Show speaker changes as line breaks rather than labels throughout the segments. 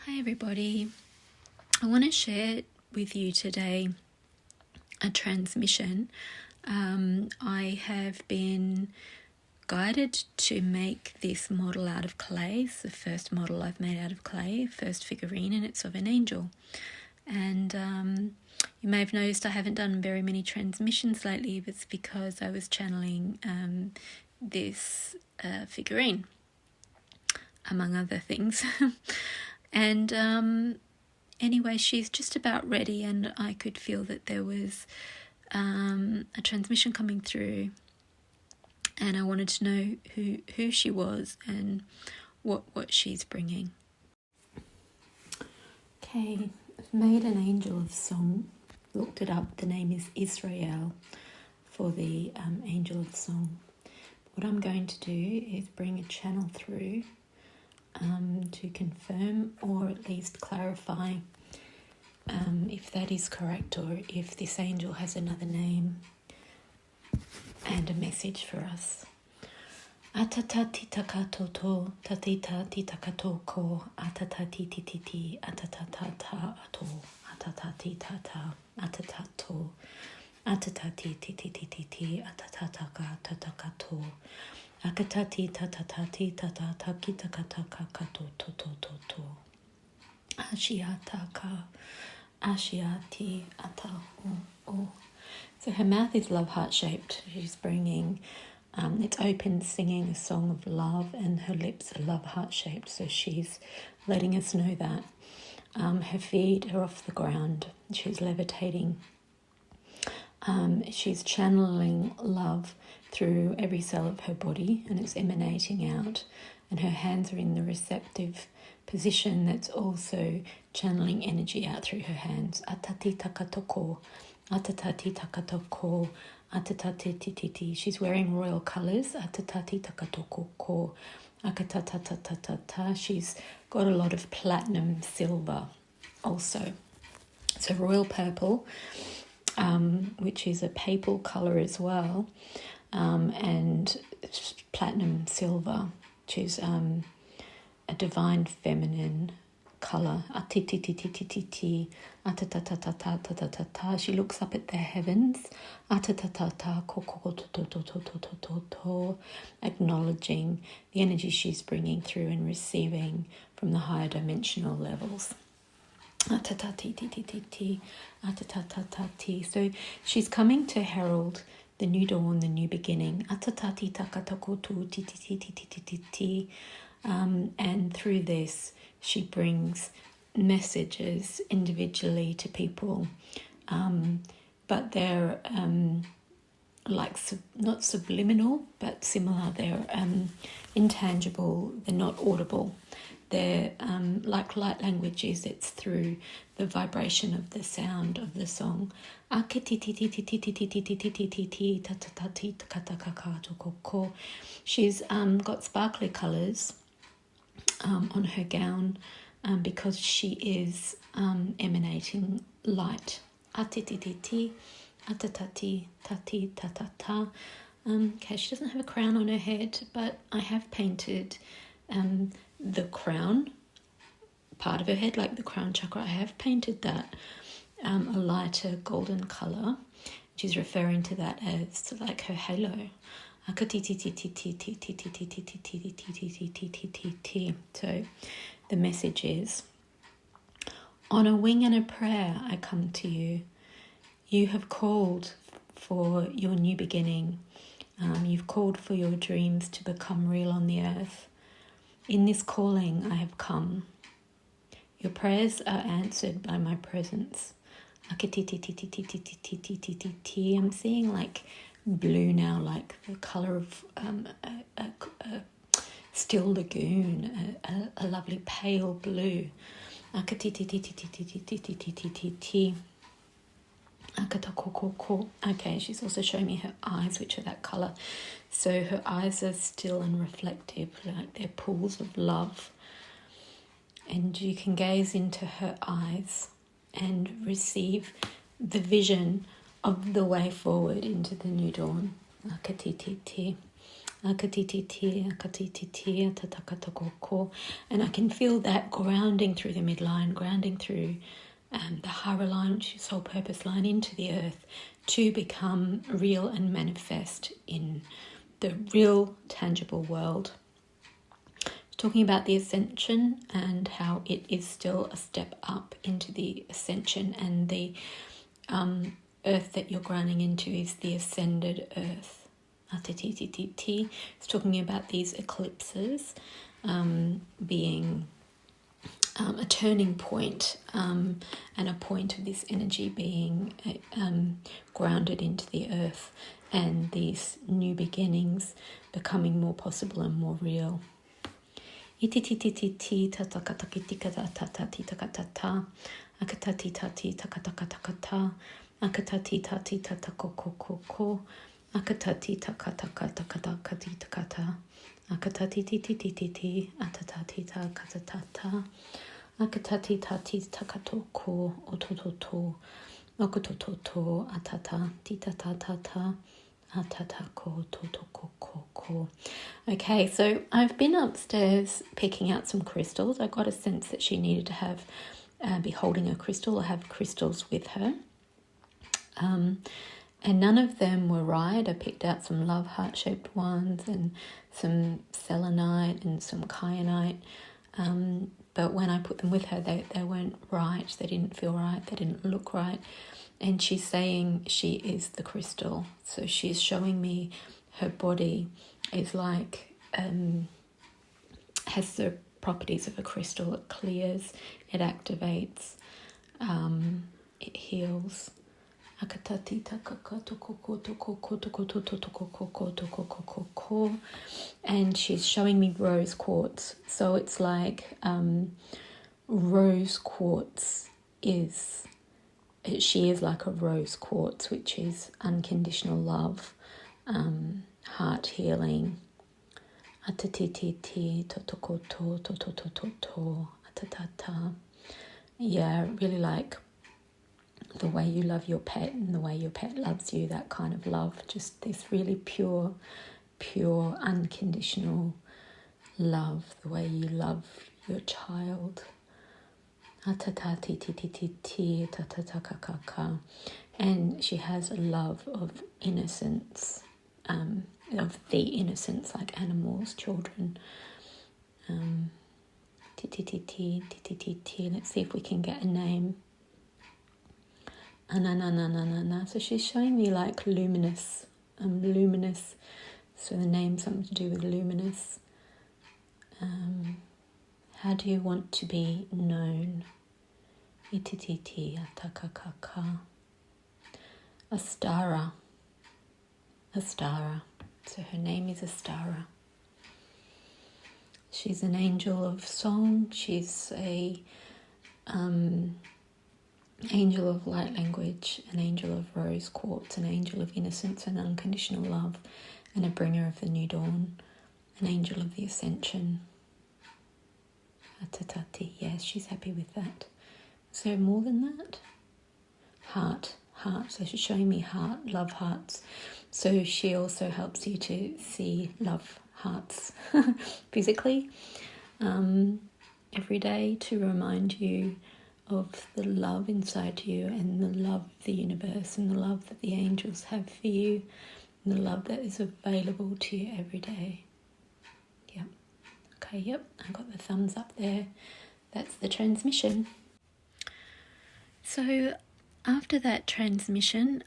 Hi everybody, I want to share with you today a transmission. I have been guided to make this model out of clay. It's the first model I've made out of clay, first figurine, and it's of an angel. And you may have noticed I haven't done very many transmissions lately, but it's because I was channeling this figurine, among other things. And anyway, she's just about ready, and I could feel that there was a transmission coming through, and I wanted to know who she was and what she's bringing. Okay, I've made an angel of song, looked it up. The name is Israel for the angel of song. What I'm going to do is bring a channel through to confirm or at least clarify if that is correct, or if this angel has another name and a message for us. Atata titaka toto, tatita titaka ko, atata tititi, atata tata ato, atata titata, atata to, atata tititi, atata taka tatakato. Akatati tatatati tatataki takataka kato to to to to. Ashiataka, ashiati ata o. So her mouth is love heart shaped. She's bringing, it's open, singing a song of love, and her lips are love heart shaped. So she's letting us know that her feet are off the ground. She's levitating. She's channeling love through every cell of her body, and it's emanating out, and her hands are in the receptive position that's also channeling energy out through her hands. Atati takatoko, atatati takatoko, atatati tititi. She's wearing royal colours. Atatati takatoko ko, akatatatatata. She's got a lot of platinum silver also. So royal purple, which is a papal colour as well, and platinum silver, which is a divine feminine colour. Atitititititi, atatatatatatatata. She looks up at the heavens, atatatata, kokotototototototo, acknowledging the energy she's bringing through and receiving from the higher dimensional levels. Atatatitititi, atatatatati. So she's coming to herald the new dawn, the new beginning. Atatati takatakotu tititititititi. And through this, she brings messages individually to people, but they're not subliminal, but similar. They're intangible. They're not audible. They're like light languages. It's through the vibration of the sound of the song. She's got sparkly colours on her gown because she is emanating light. Atititi, atatati, tati, tatata. Okay, she doesn't have a crown on her head, but I have painted the crown part of her head, like the crown chakra. I have painted that a lighter golden colour, which is referring to that as like her halo. So the message is, on a wing and a prayer I come to you. You have called for your new beginning. You've called for your dreams to become real on the earth. In this calling I have come. Your prayers are answered by my presence. I'm seeing like blue now, like the colour of a still lagoon, a lovely pale blue. Okay, she's also showing me her eyes, which are that colour. So her eyes are still and reflective, like they're pools of love. And you can gaze into her eyes and receive the vision of the way forward into the new dawn. Akatititi, akatititi, atatatakatoko. And I can feel that grounding through the midline, grounding through the hara line, which is soul purpose line, into the earth to become real and manifest in the real tangible world. Talking about the ascension and how it is still a step up into the ascension, and the earth that you're grounding into is the ascended earth. It's talking about these eclipses being a turning point, and a point of this energy being grounded into the earth, and these new beginnings becoming more possible and more real. Ititititi tatakatakitikatatatitakatata akatatitati takatakatakata akatatitati tatakokokoko akatati takatakatakatakatakata akatatititititi atatata katatata akatatitati takatoko otototo okotototo atata titatatata atatako totokokoko. Okay, so I've been upstairs picking out some crystals. I got a sense that she needed to have be holding a crystal or have crystals with her. And none of them were right. I picked out some love heart-shaped ones and some selenite and some kyanite. But when I put them with her, they weren't right. They didn't feel right. They didn't look right. And she's saying she is the crystal. So she's showing me her body is like, has the properties of a crystal. It clears, it activates, it heals. And she's showing me rose quartz. So it's like rose quartz is, she is like a rose quartz, which is unconditional love, heart healing. Yeah, really like the way you love your pet and the way your pet loves you, that kind of love. Just this really pure, unconditional love, the way you love your child. And she has a love of innocence, of the innocence, like animals, children. Let's see if we can get a name. So she's showing me like luminous, so the name something to do with luminous. How do you want to be known? Astara. So her name is Astara. She's an angel of song. She's a angel of light language, an angel of rose quartz, an angel of innocence and unconditional love, and a bringer of the new dawn, an angel of the ascension. Yes, she's happy with that. Is there more than that? Heart. So she's showing me heart, love hearts. So she also helps you to see love hearts physically every day, to remind you of the love inside you and the love of the universe and the love that the angels have for you and the love that is available to you every day. Yep. Okay, yep, I got the thumbs up there. That's the transmission. So after that transmission,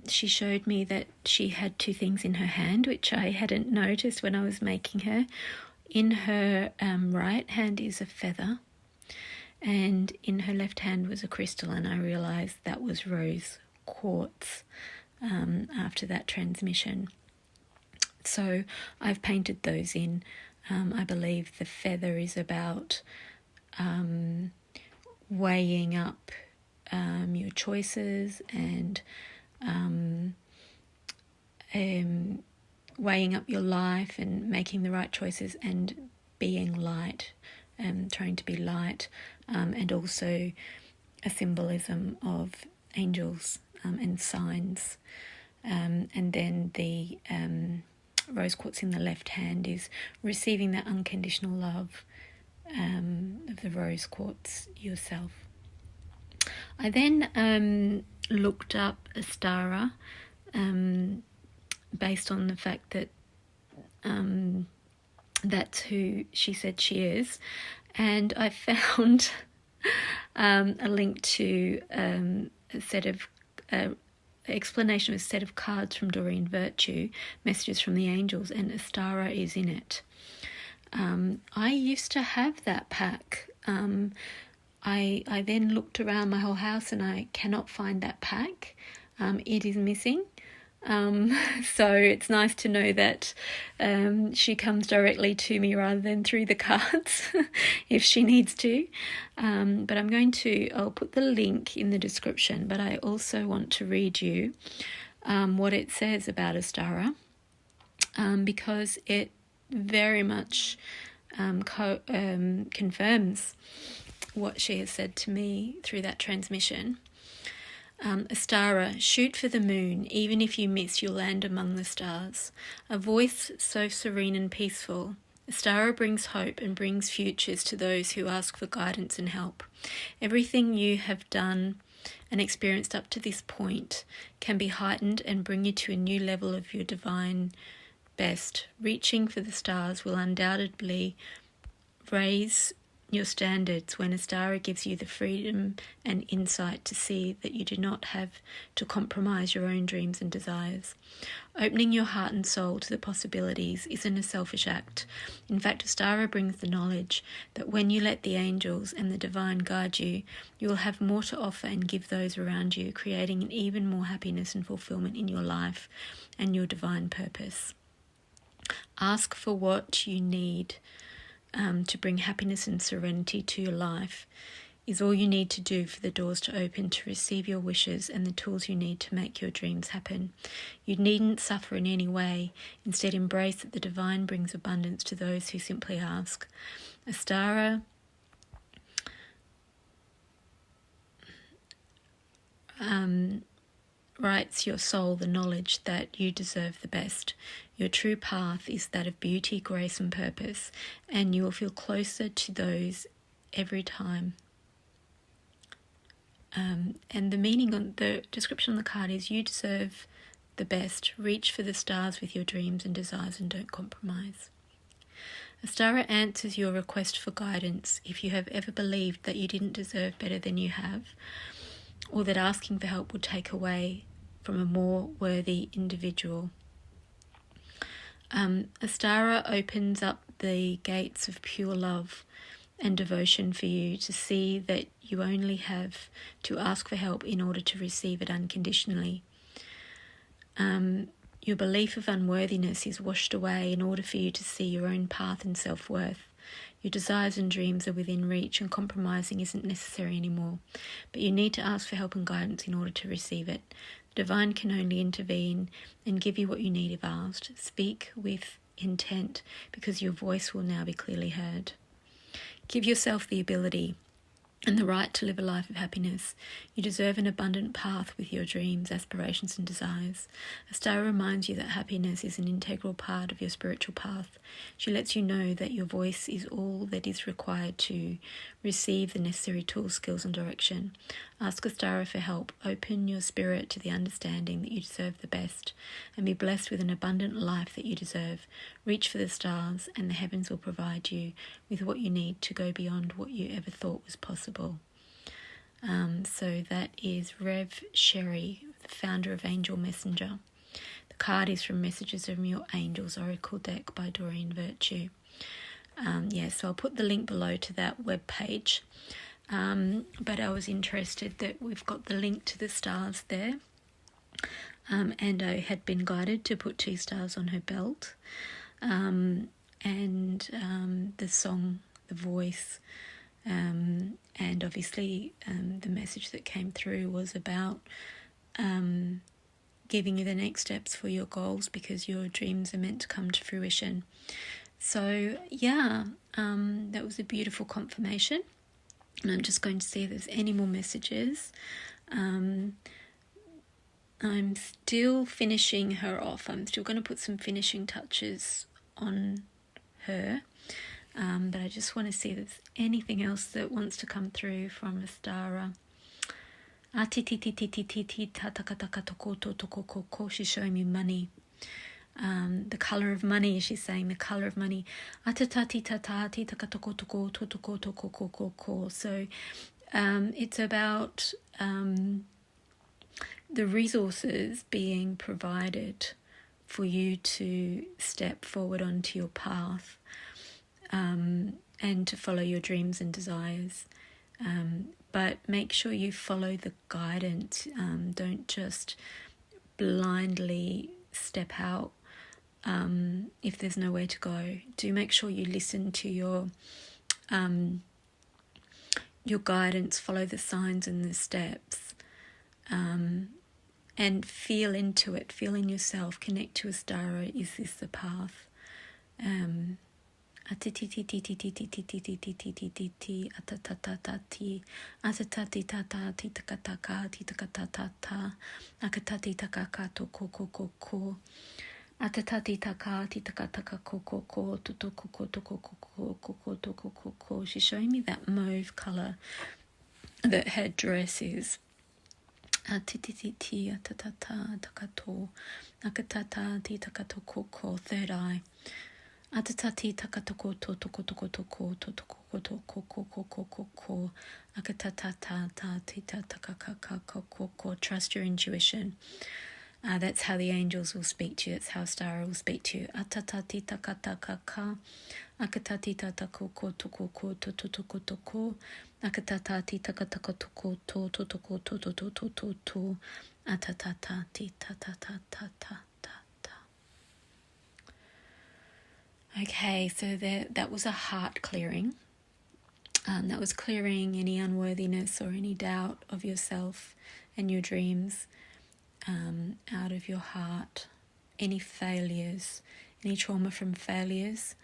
she showed me that she had two things in her hand, which I hadn't noticed when I was making her. In her right hand is a feather, and in her left hand was a crystal, and I realised that was rose quartz after that transmission. So I've painted those in. I believe the feather is about weighing up your choices and weighing up your life and making the right choices and being light, trying to be light, and also a symbolism of angels and signs. And then the rose quartz in the left hand is receiving that unconditional love of the rose quartz yourself. I then looked up Astara based on the fact that that's who she said she is, and I found a link to a set of explanation of a set of cards from Doreen Virtue, messages from the angels, and Astara is in it. I used to have that pack. I then looked around my whole house and I cannot find that pack. It is missing. So it's nice to know that she comes directly to me rather than through the cards if she needs to. But I'll put the link in the description, but I also want to read you what it says about Astara, because it very much confirms what she has said to me through that transmission. Astara, shoot for the moon. Even if you miss, you'll land among the stars. A voice so serene and peaceful. Astara brings hope and brings futures to those who ask for guidance and help. Everything you have done and experienced up to this point can be heightened and bring you to a new level of your divine best. Reaching for the stars will undoubtedly raise your standards when Astara gives you the freedom and insight to see that you do not have to compromise your own dreams and desires. Opening your heart and soul to the possibilities isn't a selfish act. In fact, Astara brings the knowledge that when you let the angels and the divine guide you, you will have more to offer and give those around you, creating an even more happiness and fulfillment in your life and your divine purpose. Ask for what you need to bring happiness and serenity to your life is all you need to do for the doors to open to receive your wishes and the tools you need to make your dreams happen. You needn't suffer in any way. Instead, embrace that the divine brings abundance to those who simply ask. Astara writes your soul the knowledge that you deserve the best. Your true path is that of beauty, grace and purpose, and you will feel closer to those every time. And the meaning on the description on the card is you deserve the best. Reach for the stars with your dreams and desires and don't compromise. Astara answers your request for guidance if you have ever believed that you didn't deserve better than you have, or that asking for help would take away from a more worthy individual. Astara opens up the gates of pure love and devotion for you to see that you only have to ask for help in order to receive it unconditionally. Your belief of unworthiness is washed away in order for you to see your own path and self-worth. Your desires and dreams are within reach and compromising isn't necessary anymore, but you need to ask for help and guidance in order to receive it. The divine can only intervene and give you what you need if asked. Speak with intent because your voice will now be clearly heard. Give yourself the ability and the right to live a life of happiness. You deserve an abundant path with your dreams, aspirations and desires. Astara reminds you that happiness is an integral part of your spiritual path. She lets you know that your voice is all that is required to receive the necessary tools, skills and direction. Ask Astara for help. Open your spirit to the understanding that you deserve the best and be blessed with an abundant life that you deserve. Reach for the stars and the heavens will provide you with what you need to go beyond what you ever thought was possible. So that is Rev Sherry, the founder of Angel Messenger. The card is from Messages from Your Angels Oracle Deck by Doreen Virtue. So I'll put the link below to that webpage. But I was interested that we've got the link to the stars there. And I had been guided to put 2 stars on her belt. The song, the voice, and obviously the message that came through was about giving you the next steps for your goals because your dreams are meant to come to fruition. So that was a beautiful confirmation, and I'm just going to see if there's any more messages. I'm still finishing her off. I'm still going to put some finishing touches on her. But I just want to see if there's anything else that wants to come through from Astara. She's showing me money. The colour of money, she's saying the colour of money. So it's about the resources being provided for you to step forward onto your path, and to follow your dreams and desires. But make sure you follow the guidance. Don't just blindly step out if there's nowhere to go. Do make sure you listen to your guidance, follow the signs and the steps, and feel into it, feel in yourself, connect to Astara. Is this the path? She's showing me that mauve colour that her dress is. Third eye. Atatati takatoko totoko toko toko totoko toko koko koko akatatata tita takakakakoko. Trust your intuition. That's how the angels will speak to you. That's how Astara will speak to you. Atatati takatakaka akatati tatakoko toko totoko toko akatatati takatako toko totoko totoko atatati tatatata. Okay, so that was a heart clearing. That was clearing any unworthiness or any doubt of yourself and your dreams out of your heart. Any failures, any trauma from failures,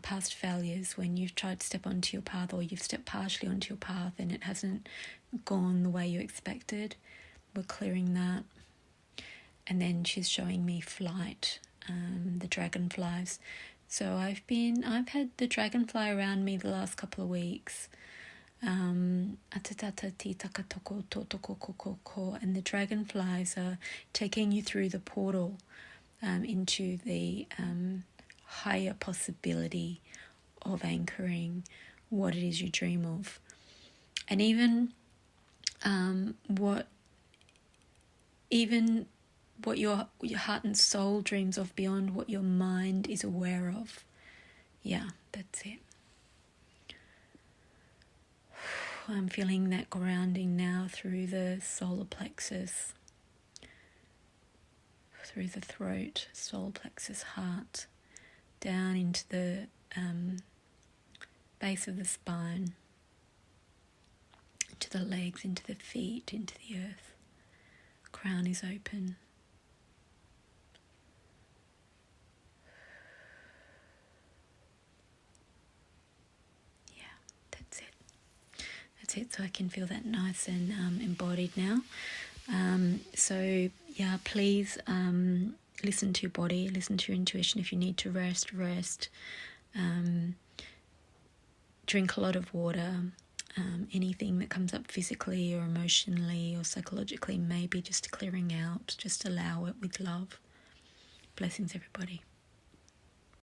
past failures when you've tried to step onto your path, or you've stepped partially onto your path and it hasn't gone the way you expected. We're clearing that. And then she's showing me flight, the dragonflies. So I've had the dragonfly around me the last couple of weeks. And the dragonflies are taking you through the portal into the higher possibility of anchoring what it is you dream of. And even what your heart and soul dreams of beyond what your mind is aware of. Yeah, that's it. I'm feeling that grounding now through the solar plexus, through the throat, solar plexus, heart, down into the base of the spine, into the legs, into the feet, into the earth. Crown is open. So I can feel that nice and embodied now. So yeah, please listen to your body, listen to your intuition. If you need to rest. Drink a lot of water. Anything that comes up physically or emotionally or psychologically, maybe just clearing out, just allow it with love. Blessings, everybody.